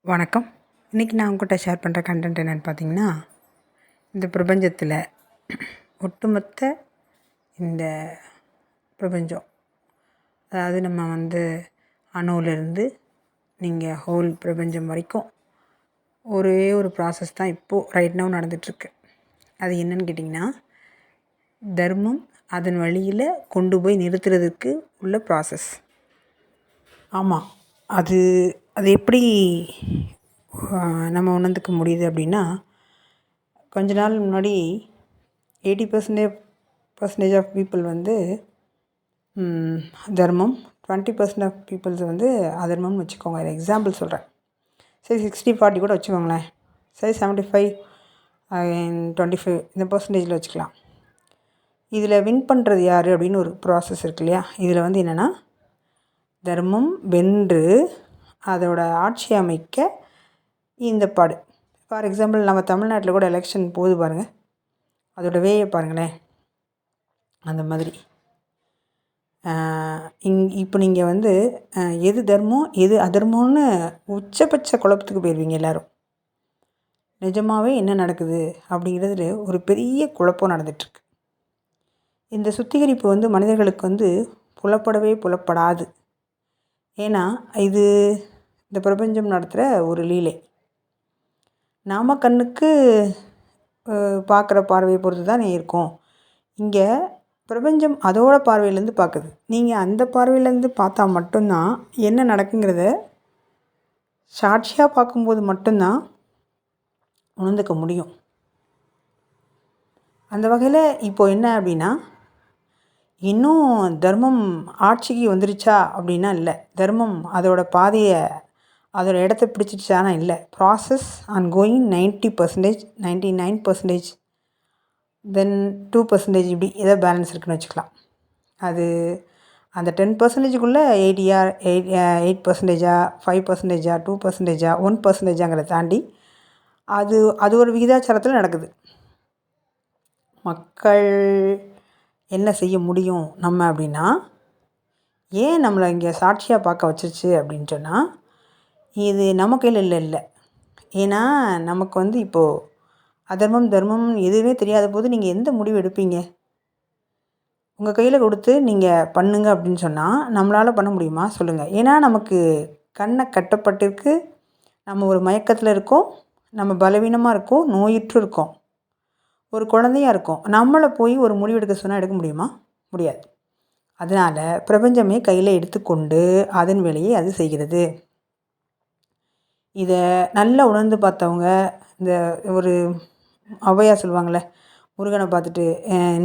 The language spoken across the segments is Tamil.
வணக்கம். இன்றைக்கி நான் உங்கள்கிட்ட ஷேர் பண்ணுற கண்டென்ட் என்னென்னு பார்த்தீங்கன்னா, இந்த பிரபஞ்சத்தில் ஒட்டுமொத்த இந்த பிரபஞ்சம், அதாவது நம்ம அணுவிலிருந்து நீங்கள் ஹோல் பிரபஞ்சம் வரைக்கும் ஒரே ஒரு ப்ராசஸ் தான் இப்போது ரைட் நவ் நடந்துகிட்ருக்கு. அது என்னன்னு கேட்டிங்கன்னா, தர்மம் அதன் வழியில் கொண்டு போய் நிறுத்துறதுக்கு உள்ள ப்ராசஸ். ஆமாம், அது எப்படி நம்ம உணர்ந்துக்க முடியுது அப்படின்னா, கொஞ்ச நாள் முன்னாடி 80% ஆஃப் பீப்புள் தர்மம், 20% ஆஃப் பீப்புள்ஸ் அதர்மம்னு வச்சுக்கோங்க. அது எக்ஸாம்பிள் சொல்கிறேன். சரி 60-40 கூட வச்சுக்கோங்களேன். சரி 75 25 இந்த பர்சன்டேஜில் வச்சுக்கலாம். இதில் வின் பண்ணுறது யார் அப்படின்னு ஒரு ப்ராசஸ் இருக்கு இல்லையா? இதில் என்னென்னா, தர்மம் வென்று அதோட ஆட்சி அமைக்க இந்த பாடு. ஃபார் எக்ஸாம்பிள் நம்ம தமிழ்நாட்டில் கூட எலெக்ஷன் போகுது பாருங்கள், அதோட வேயை பாருங்களேன். அந்த மாதிரி இப்போ நீங்கள் எது தர்மம் எது அதர்மம்னு உச்சபட்ச குழப்பத்துக்கு போயிடுவீங்க எல்லோரும். நிஜமாகவே என்ன நடக்குது அப்படிங்கிறதுல ஒரு பெரிய குழப்பம் நடந்துகிட்ருக்கு. இந்த சுத்திகரிப்பு மனிதர்களுக்கு புலப்படவே புலப்படாது. ஏன்னா இது இந்த பிரபஞ்சம் நடத்துகிற ஒரு லீலை. நாம் கண்ணுக்கு பார்க்குற பார்வையை பொறுத்து தான் இருக்கும். இங்கே பிரபஞ்சம் அதோட பார்வையிலேருந்து பார்க்குது. நீங்கள் அந்த பார்வையிலேருந்து பார்த்தா மட்டும்தான் என்ன நடக்குங்கிறத சாட்சியாக பார்க்கும்போது மட்டும்தான் உணர்ந்துக்க முடியும். அந்த வகையில் இப்போது என்ன அப்படின்னா, இன்னும் தர்மம் ஆட்சிக்கு வந்துருச்சா அப்படின்னா இல்லை. தர்மம் அதோட பாதையை அதோட இடத்த பிடிச்சிடுச்சானா இல்லை. ப்ராசஸ் ஆன் கோயிங் 90%, 99%, தென் 2% இப்படி ஏதோ பேலன்ஸ் இருக்குதுன்னு வச்சுக்கலாம். அது அந்த 10%க்குள்ளே 8%, 5%, 2%, 1%ங்கிறத தாண்டி அது ஒரு விகிதாச்சாரத்தில் நடக்குது. மக்கள் என்ன செய்ய முடியும் நம்ம அப்படின்னா, ஏன் நம்மளை இங்கே சாட்சியாக பார்க்க வச்சிருச்சு அப்படின்னு சொன்னால், இது நம்ம கையில் இல்லை. ஏன்னா நமக்கு இப்போது அதர்மம் தர்மம் எதுவுமே தெரியாத போது நீங்கள் எந்த முடிவு எடுப்பீங்க? உங்கள் கையில் கொடுத்து நீங்கள் பண்ணுங்க அப்படின்னு சொன்னால் நம்மளால் பண்ண முடியுமா சொல்லுங்கள்? ஏன்னா நமக்கு கண்ணை கட்டப்பட்டிருக்கு, நம்ம ஒரு மயக்கத்தில் இருக்கோம், நம்ம பலவீனமாக இருக்கோம், நோயுற்று இருக்கோம், ஒரு குழந்தையாக இருக்கோம். நம்மளை போய் ஒரு முடிவு எடுக்க சொன்னால் எடுக்க முடியுமா? முடியாது. அதனால் பிரபஞ்சமே கையில் எடுத்துக்கொண்டு அதன் வேலையை அது செய்கிறது. இதை நல்லா உணர்ந்து பார்த்தவங்க, இந்த ஒரு ஔவையார் சொல்லுவாங்கள்ல, முருகனை பார்த்துட்டு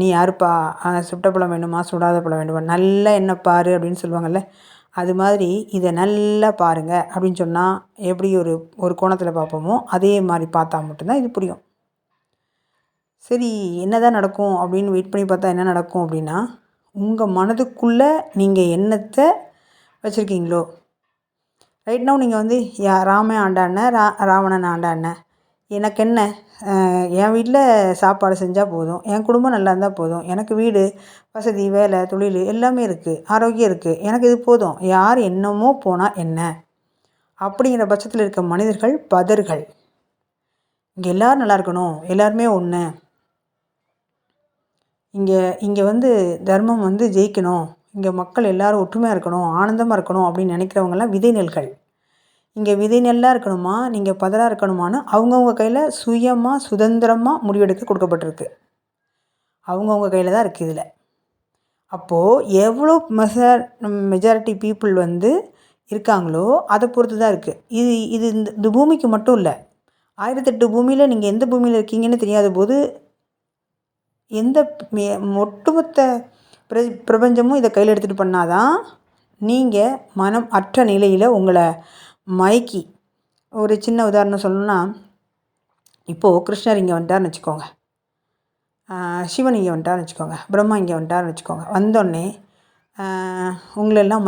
நீ யாருப்பா, சுட்ட பழம் வேணுமா சுடாத பழம் வேணுமா, நல்லா என்ன பாரு அப்படின்னு சொல்லுவாங்கள்ல, அது மாதிரி இதை நல்லா பாருங்கள் அப்படின்னு சொன்னால் எப்படி ஒரு கோணத்தில் பார்ப்போமோ அதே மாதிரி பார்த்தா மட்டும்தான் இது புரியும். சரி என்ன தான் நடக்கும் அப்படின்னு வெயிட் பண்ணி பார்த்தா என்ன நடக்கும் அப்படின்னா, உங்கள் மனதுக்குள்ளே நீங்கள் என்னத்தை வச்சுருக்கீங்களோ, ரைட் நவ் நீங்கள் ராமன் ஆண்டான ராவணன் ஆண்டான எனக்கு என்ன, என் வீட்டில் சாப்பாடு செஞ்சால் போதும், என் குடும்பம் நல்லா இருந்தால் போதும், எனக்கு வீடு வசதி வேலை தொழில் எல்லாமே இருக்குது, ஆரோக்கியம் இருக்குது, எனக்கு இது போதும், யார் என்னமோ போனால் என்ன அப்படிங்கிற பட்சத்தில் இருக்க மனிதர்கள் பதர்கள். இங்கே எல்லோரும் நல்லா இருக்கணும், எல்லாருமே ஒன்று, இங்கே தர்மம் ஜெயிக்கணும், இங்கே மக்கள் எல்லோரும் ஒற்றுமையாக இருக்கணும், ஆனந்தமாக இருக்கணும் அப்படின்னு நினைக்கிறவங்கெல்லாம் விதை நெல்கள். இங்கே விதை நெல்லாக இருக்கணுமா, நீங்கள் பதராக இருக்கணுமான்னு அவங்கவுங்க கையில் சுயமாக சுதந்திரமாக முடிவெடுக்க கொடுக்கப்பட்டிருக்கு. அவங்கவுங்க கையில் தான் இருக்குது. இதில் அப்போது எவ்வளோ மெஜாரிட்டி பீப்புள் இருக்காங்களோ அதை பொறுத்து தான் இருக்குது. இது இந்த பூமிக்கு மட்டும் இல்லை, 1008 பூமியில் நீங்கள் எந்த பூமியில் இருக்கீங்கன்னு தெரியாத போது எந்த ஒட்டுமொத்த பிரபஞ்சமும் இதை கையில் எடுத்துகிட்டு பண்ணாதான் நீங்கள் மனம் அற்ற நிலையில் உங்களை மயக்கி. ஒரு சின்ன உதாரணம் சொல்லணுன்னா, இப்போது கிருஷ்ணர் இங்கே வந்துட்டார்னு வச்சுக்கோங்க, சிவன் இங்கே வந்துட்டார்னு வச்சுக்கோங்க, பிரம்மா இங்கே வந்துட்டார்னு வச்சுக்கோங்க. வந்தோடனே உங்களெல்லாம்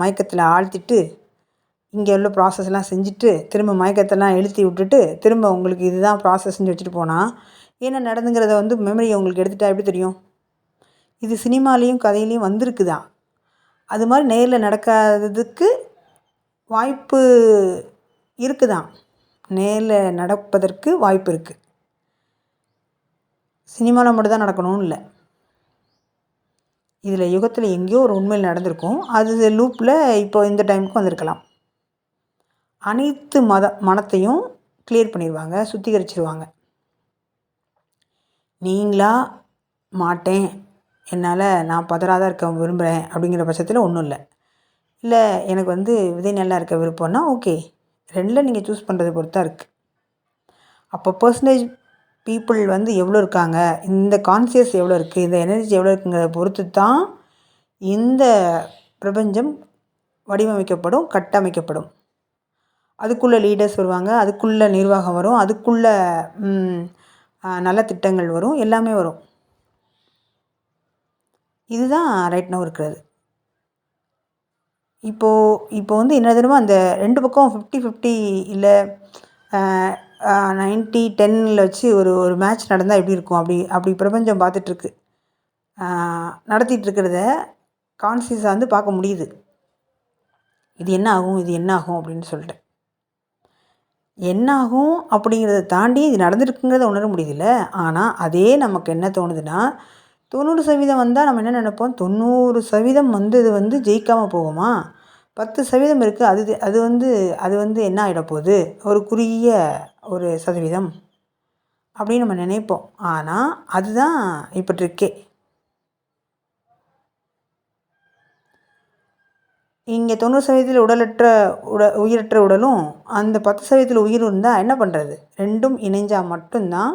மயக்கத்தில் ஆழ்த்திட்டு இங்கே உள்ள ப்ராசஸ்லாம் செஞ்சுட்டு திரும்ப மயக்கத்தெல்லாம் எழுத்தி விட்டுட்டு திரும்ப உங்களுக்கு இதுதான் ப்ராசஸ்ன்னு வச்சுட்டு போனால் என்ன நடந்துங்கிறத மெமரியை உங்களுக்கு எடுத்துகிட்டா எப்படி தெரியும்? இது சினிமாலேயும் கதையிலையும் வந்திருக்குதான். அது மாதிரி நேரில் நடக்காததுக்கு வாய்ப்பு இருக்குதான், நேரில் நடப்பதற்கு வாய்ப்பு இருக்குது. சினிமாவில் மட்டும் தான் நடக்கணும்னு இல்லை. இதில் யுகத்தில் எங்கேயோ ஒரு உண்மையில் நடந்திருக்கும். அது லூப்பில் இப்போ இந்த டைமுக்கு வந்திருக்கலாம். அனைத்து மனத்தையும் கிளியர் பண்ணிடுவாங்க, சுத்திகரிச்சிருவாங்க. நீங்களா மாட்டேன், என்னால் நான் பதறாதான் இருக்க விரும்புகிறேன் அப்படிங்கிற பட்சத்தில் ஒன்றும் இல்லை. இல்லை எனக்கு விதை நல்லா இருக்க விருப்பம்னா ஓகே, ரெண்டில் நீங்கள் சூஸ் பண்ணுறதை பொறுத்து தான் இருக்குது. அப்போ பர்சன்டேஜ் பீப்புள் எவ்வளோ இருக்காங்க, இந்த கான்சியஸ் எவ்வளோ இருக்குது, இந்த எனர்ஜி எவ்வளோ இருக்குங்கிறத பொறுத்து தான் இந்த பிரபஞ்சம் வடிவமைக்கப்படும், கட்டமைக்கப்படும். அதுக்குள்ளே லீடர்ஸ் வருவாங்க, அதுக்குள்ளே நிர்வாகம் வரும், அதுக்குள்ளே நல்ல திட்டங்கள் வரும், எல்லாமே வரும். இதுதான் ரைட் நவ் இருக்கிறது. இப்போது என்ன தெரியுமா, அந்த 2 பக்கம் 50-50 இல்லை 90-10 வச்சு ஒரு மேட்ச் நடந்தால் எப்படி இருக்கும், அப்படி பிரபஞ்சம் பார்த்துட்ருக்கு. நடத்திட்டு இருக்கிறத கான்சியஸாக பார்க்க முடியுது. இது என்ன ஆகும், இது என்ன ஆகும் அப்படின்னு சொல்லிட்டு. என்னாகும் அப்படிங்கிறத தாண்டி இது நடந்துருக்குங்கிறத உணர முடியுதுல்ல. ஆனால் அதே நமக்கு என்ன தோணுதுன்னா, 90% வந்தால் நம்ம என்ன நினைப்போம், 90% இது ஜெயிக்காமல் போகுமா, 10% இருக்குது, அது என்ன ஆகிடப்போகுது, ஒரு குறுகிய ஒரு சதவீதம் அப்படின்னு நம்ம நினைப்போம். ஆனால் அதுதான் இப்போ ட்ரிக்கே. இங்கே 90% உயிரற்ற உடலும் அந்த 10% உயிர் இருந்தால் என்ன பண்ணுறது, ரெண்டும் இணைஞ்சால் மட்டும்தான்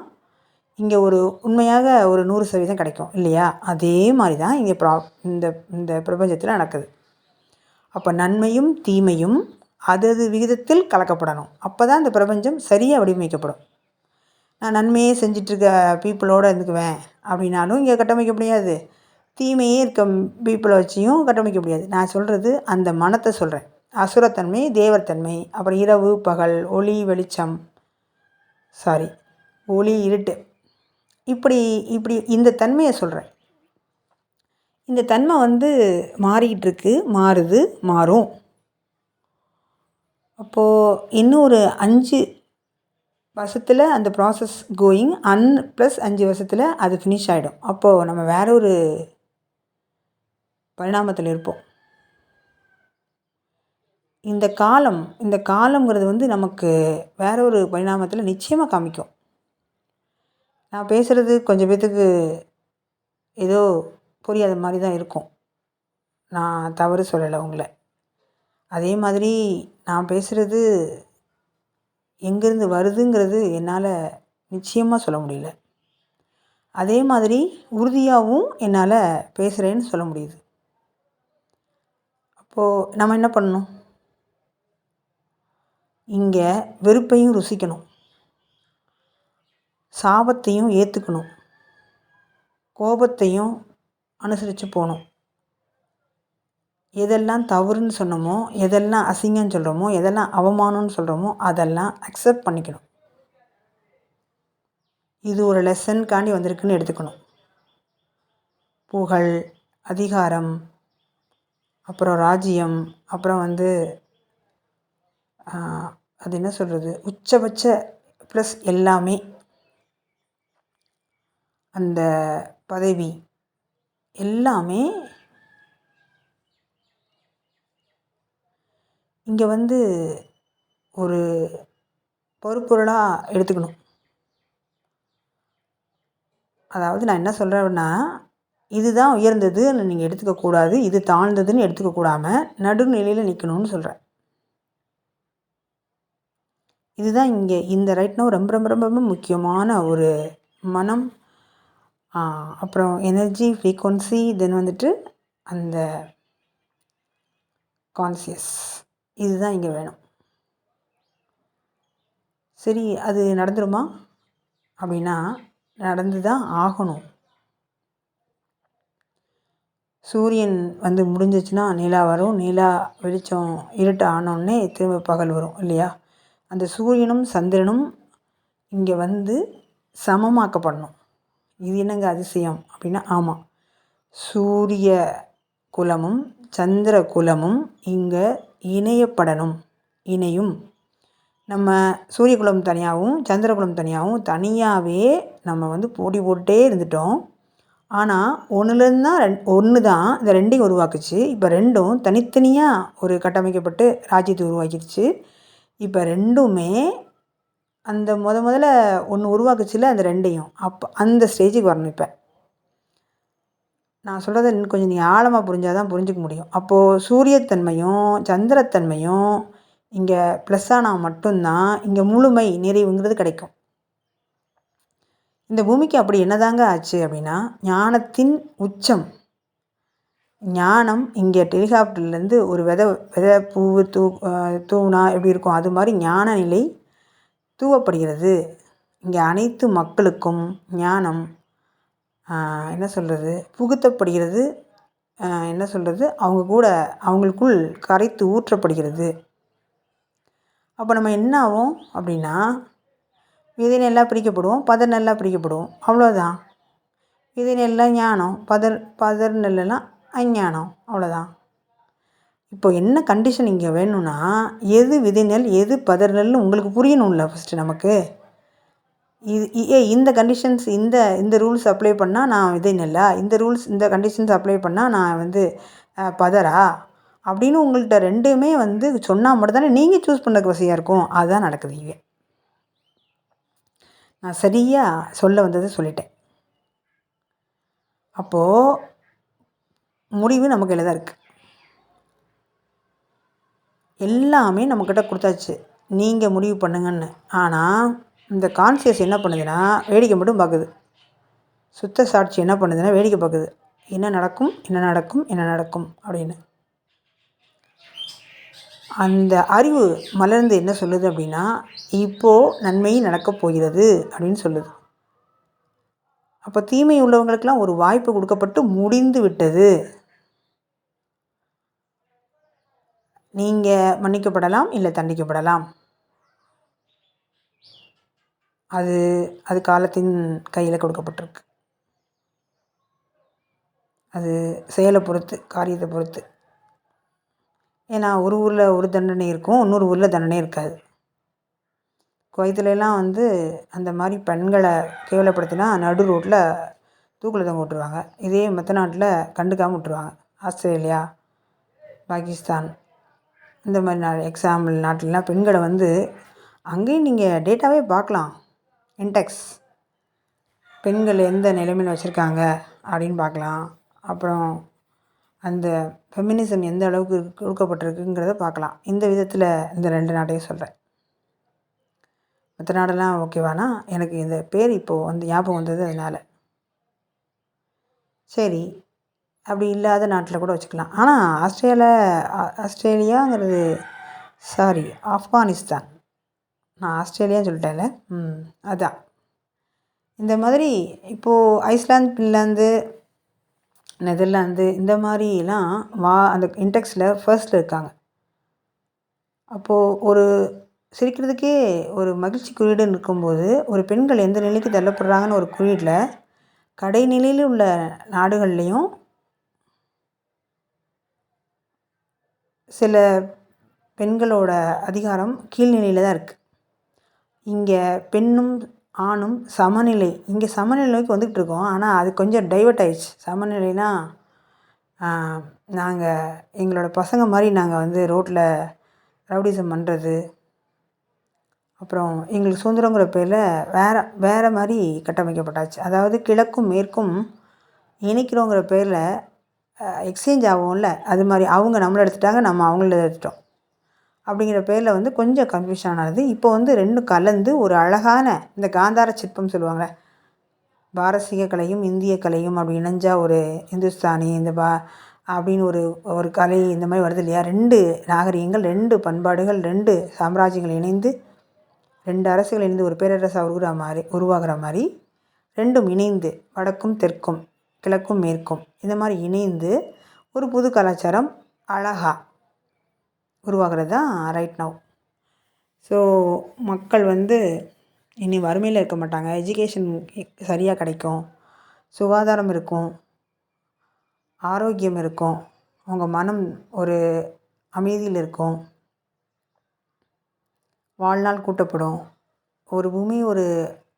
இங்கே உண்மையாக ஒரு 100% கிடைக்கும் இல்லையா. அதே மாதிரி தான் இங்கே இந்த பிரபஞ்சத்தில் நடக்குது. அப்போ நன்மையும் தீமையும் அது விகிதத்தில் கலக்கப்படணும். அப்போ தான் இந்த பிரபஞ்சம் சரியாக வடிவமைக்கப்படும். நான் நன்மையே செஞ்சிட்ருக்க பீப்புளோடு இருந்துக்குவேன் அப்படின்னாலும் இங்கே கட்டமைக்க முடியாது. தீமையே இருக்க பீப்புளை வச்சியும் கட்டமைக்க முடியாது. நான் சொல்கிறது அந்த மனத்தை சொல்கிறேன். அசுரத்தன்மை, தேவத்தன்மை, அப்புறம் இரவு பகல், ஒளி வெளிச்சம், ஒளி இருட்டு, இப்படி இந்த தன்மையை சொல்கிறேன். இந்த தன்மை மாறிக்கிட்டு இருக்கு, மாறுது, மாறும். அப்போது இன்னும் ஒரு 5 வருஷத்தில் அந்த ப்ராசஸ் கோயிங் ப்ளஸ் 5 வருஷத்தில் அது ஃபினிஷ் ஆகிடும். அப்போது நம்ம வேற ஒரு பரிணாமத்தில் இருப்போம். இந்த காலங்கிறது நமக்கு வேற ஒரு பரிணாமத்தில் நிச்சயமாக காமிக்கும். நான் பேசுகிறது கொஞ்சம் பேத்துக்கு ஏதோ புரியாத மாதிரி தான் இருக்கும். நான் தவறு சொல்லலை உங்களை. அதே மாதிரி நான் பேசுகிறது எங்கேருந்து வருதுங்கிறது என்னால் நிச்சயமாக சொல்ல முடியல. அதே மாதிரி உறுதியாகவும் என்னால் பேசுகிறேன்னு சொல்ல முடியுது. அப்போது நம்ம என்ன பண்ணணும், இங்கே வெறுப்பையும் ருசிக்கணும், சாபத்தையும் ஏற்றுக்கணும், கோபத்தையும் அனுசரித்து போகணும். எதெல்லாம் தவறுன்னு சொன்னோமோ, எதெல்லாம் அசிங்கம்னு சொல்கிறோமோ, எதெல்லாம் அவமானம்னு சொல்கிறோமோ அதெல்லாம் அக்செப்ட் பண்ணிக்கணும். இது ஒரு லெசனுக்காண்டி வந்திருக்குன்னு எடுத்துக்கணும். புகழ், அதிகாரம், அப்புறம் ராஜ்யம், அப்புறம் அது என்ன சொல்கிறது, உச்சபட்ச ப்ளஸ் எல்லாமே, அந்த பதவி எல்லாமே இங்கே ஒரு பொறுப்பொருளாக எடுத்துக்கணும். அதாவது நான் என்ன சொல்கிறேன்னா, இதுதான் உயர்ந்ததுன்னு நீங்கள் எடுத்துக்கக்கூடாது, இது தாழ்ந்ததுன்னு எடுத்துக்கக்கூடாமல் நடுநிலையில் நிற்கணும்னு சொல்கிறேன். இதுதான் இங்கே இந்த ரைட் நவ் ரொம்ப ரொம்ப ரொம்ப ரொம்ப முக்கியமான ஒரு மனம், அப்புறம் எனர்ஜி ஃப்ரீக்வன்சி, தென் அந்த கான்சியஸ், இதுதான் இங்கே வேணும். சரி, அது நடந்துருமா அப்படின்னா நடந்து தான் ஆகணும். சூரியன் முடிஞ்சிச்சுன்னா நிலா வரும், நிலா வெளிச்சம் இருட்டு ஆனோடனே திரும்ப பகல் வரும் இல்லையா. அந்த சூரியனும் சந்திரனும் இங்கே சமமாக்கப்படணும். இது என்னங்க அதிசயம் அப்படின்னா, ஆமாம், சூரிய குலமும் சந்திர குலமும் இங்கே இணையும். நம்ம சூரியகுலம் தனியாகவும் சந்திரகுலம் தனியாகவும் தனியாகவே நம்ம வந்து போட்டி போட்டுகிட்டே இருந்துட்டோம். ஆனால் ஒன்றுலேருந்து தான் ஒன்று தான் இந்த ரெண்டையும் உருவாக்குச்சு. இப்போ ரெண்டும் தனித்தனியாக ஒரு கட்டமைக்கப்பட்டு ராஜ்யத்தை உருவாக்கிடுச்சு. இப்போ ரெண்டுமே அந்த முதல்ல ஒன்று உருவாக்குச்சுல அந்த ரெண்டையும், அப்போ அந்த ஸ்டேஜுக்கு வரணும். இப்போ நான் சொல்கிறத இன்னும் கொஞ்சம் நீங்கள் ஆழமாக புரிஞ்சால் தான் புரிஞ்சிக்க முடியும். அப்போது சூரியத்தன்மையும் சந்திரத்தன்மையும் இங்கே ப்ளஸ் ஆனால் மட்டும்தான் இங்கே முழுமை நிறைவுங்கிறது கிடைக்கும். இந்த பூமிக்கு அப்படி என்னதாங்க ஆச்சு அப்படின்னா, ஞானத்தின் உச்சம். ஞானம் இங்கே டெலிகாப்டர்லேருந்து ஒரு விதை பூவு தூவுனா எப்படி இருக்கும், அது மாதிரி ஞான நிலை தூவப்படுகிறது. இங்கே அனைத்து மக்களுக்கும் ஞானம் என்ன சொல்கிறது புகுத்தப்படுகிறது. என்ன சொல்கிறது அவங்க கூட அவங்களுக்குள் கரைத்து ஊற்றப்படுகிறது. அப்போ நம்ம என்ன ஆகும் அப்படின்னா, விதை நெல்லாக பிரிக்கப்படுவோம், பதர் நெல்லாக பிரிக்கப்படுவோம், அவ்வளோதான். விதை நெல்லாம் ஞானம், பதர் நெல்லாம் அஞ்ஞானம், அவ்வளோதான். இப்போ என்ன கண்டிஷன் இங்கே வேணும்னா, எது விதை நெல் எது பதர் நெல்னு உங்களுக்கு புரியணும்ல ஃபஸ்ட்டு நமக்கு. இந்த கண்டிஷன்ஸ் இந்த ரூல்ஸ் அப்ளை பண்ணால் நான் விதை நெல்லா, இந்த கண்டிஷன்ஸ் அப்ளை பண்ணால் நான் வந்து பதரா அப்படின்னு உங்கள்கிட்ட ரெண்டுமே வந்து சொன்னால் மட்டும் தானே நீங்கள் சூஸ் பண்ணுறதுக்கு வசதியாக இருக்கும். அதுதான் நடக்குது இங்கே. நான் சரியாக சொல்ல வந்ததை சொல்லிட்டேன். அப்போது முடிவு நம்ம கையில் தான் இருக்குது. எல்லாமே நம்மக்கிட்ட கொடுத்தாச்சு, நீங்கள் முடிவு பண்ணுங்கன்னு. ஆனால் இந்த கான்சியஸ் என்ன பண்ணுதுன்னா வேடிக்கை மட்டும் பார்க்குது. சுத்த சாட்சி என்ன பண்ணுதுன்னா வேடிக்கை பார்க்குது. என்ன நடக்கும் என்ன நடக்கும் என்ன நடக்கும் அப்படின்னு. அந்த அறிவு மலர்ந்து என்ன சொல்லுது அப்படின்னா, இப்போது நன்மை நடக்கப் போகிறது அப்படின்னு சொல்லுது. அப்போ தீமை உள்ளவங்களுக்கெல்லாம் ஒரு வாய்ப்பு கொடுக்கப்பட்டு முடிந்து விட்டது. நீங்கள் மன்னிக்கப்படலாம், இல்லை தண்டிக்கப்படலாம். அது காலத்தின் கையில் கொடுக்கப்பட்டிருக்கு. அது செயலை பொறுத்து, காரியத்தை பொறுத்து. ஏன்னா ஒரு ஊரில் ஒரு தண்டனை இருக்கும், இன்னொரு ஊரில் தண்டனை இருக்காது. குவைத்துலலாம் வந்து அந்த மாதிரி பெண்களை கேவலப்படுத்தினா நடு ரோட்டில் தூக்கில் தொங்க விட்டுருவாங்க. இதே மற்ற நாட்டில் கண்டுக்காமல் விட்டுருவாங்க. ஆஸ்திரேலியா, பாகிஸ்தான் இந்த மாதிரி எக்ஸாம்பிள் நாட்டிலலாம் பெண்களை வந்து அங்கேயும் நீங்கள் டேட்டாவே பார்க்கலாம். இன்டெக்ஸ் பெண்கள் எந்த நிலைமையில் வச்சுருக்காங்க அப்படின்னு பார்க்கலாம். அப்புறம் அந்த ஃபெமினிசம் எந்த அளவுக்கு கொடுக்கப்பட்டிருக்குங்கிறத பார்க்கலாம். இந்த விதத்தில் இந்த 2 நாட்டையும் சொல்கிறேன். மற்ற நாடெல்லாம் ஓகேவானா, எனக்கு இந்த பேர் இப்போது வந்து ஞாபகம் வந்தது அதனால். சரி, அப்படி இல்லாத நாட்டில் கூட வச்சுக்கலாம். ஆனால் ஆஸ்திரேலியாங்கிறது ஆப்கானிஸ்தான். நான் ஆஸ்திரேலியான்னு சொல்லிட்டேன்ல. அதான். இந்த மாதிரி இப்போது ஐஸ்லாந்து, ஃபின்லாந்து, நெதர்லாந்து இந்த மாதிரிலாம் அந்த இன்டெக்ஸில் ஃபர்ஸ்ட்டில் இருக்காங்க. அப்போது ஒரு சிரிக்கிறதுக்கே ஒரு மகிழ்ச்சி குறியீடுன்னு இருக்கும்போது, ஒரு பெண்கள் எந்த நிலைக்கு தள்ளப்படுறாங்கன்னு ஒரு குறியீடில் கடைநிலையில் உள்ள நாடுகள்லேயும் சில பெண்களோட அதிகாரம் கீழ்நிலையில் தான் இருக்குது. இங்கே பெண்ணும் ஆணும் சமநிலை, இங்கே சமநிலைக்கு வந்துக்கிட்டு இருக்கோம். ஆனால் அது கொஞ்சம் டைவர்ட் ஆயிடுச்சு. சமநிலைனா நாங்கள் எங்களோட பசங்க மாதிரி நாங்கள் வந்து ரோட்டில் ரவுடிசம் பண்ணுறது, அப்புறம் எங்களுக்கு சுதந்திரங்கிற பேரில் வேறு மாதிரி கட்டமைக்கப்பட்டாச்சு. அதாவது கிழக்கும் மேற்கும் இணைக்கிறோங்கிற பேரில் எக்ஸ்சேஞ்ச் ஆகும்ல, அது மாதிரி அவங்க நம்மளை எடுத்துட்டாங்க, நம்ம அவங்கள எடுத்துட்டோம். அப்படிங்கிற பேரில் வந்து கொஞ்சம் கன்ஃபியூஷன் ஆனது. இப்போ வந்து ரெண்டும் கலந்து ஒரு அழகான இந்த காந்தார சிற்பம் சொல்லுவாங்க, பாரசீக கலையும் இந்திய கலையும் அப்படி இணைஞ்சா ஒரு இந்துஸ்தானி அப்படின்னு ஒரு கலை இந்த மாதிரி வருது இல்லையா. 2 நாகரிகங்கள், 2 பண்பாடுகள், 2 சாம்ராஜ்யங்கள் இணைந்து, 2 அரசுகள் இணைந்து ஒரு பேரரசாக உருவாகிற மாதிரி 2ம் இணைந்து, வடக்கும் தெற்கும் கிழக்கும் மேற்கும் இந்த மாதிரி இணைந்து ஒரு புது கலாச்சாரம் அழகாக உருவாகிறது தான் ரைட் நவ். ஸோ மக்கள் வந்து இனி வறுமையில் இருக்க மாட்டாங்க, எஜுகேஷன் சரியாக கிடைக்கும், சுகாதாரம் இருக்கும், ஆரோக்கியம் இருக்கும், அவங்க மனம் ஒரு அமைதியில் இருக்கும், வாழ்நாள் கூட்டப்படும். ஒரு பூமி ஒரு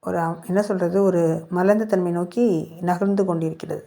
ஒரு என்ன சொல்கிறது, ஒரு மலர்ந்த தன்மை நோக்கி நகர்ந்து கொண்டிருக்கிறது.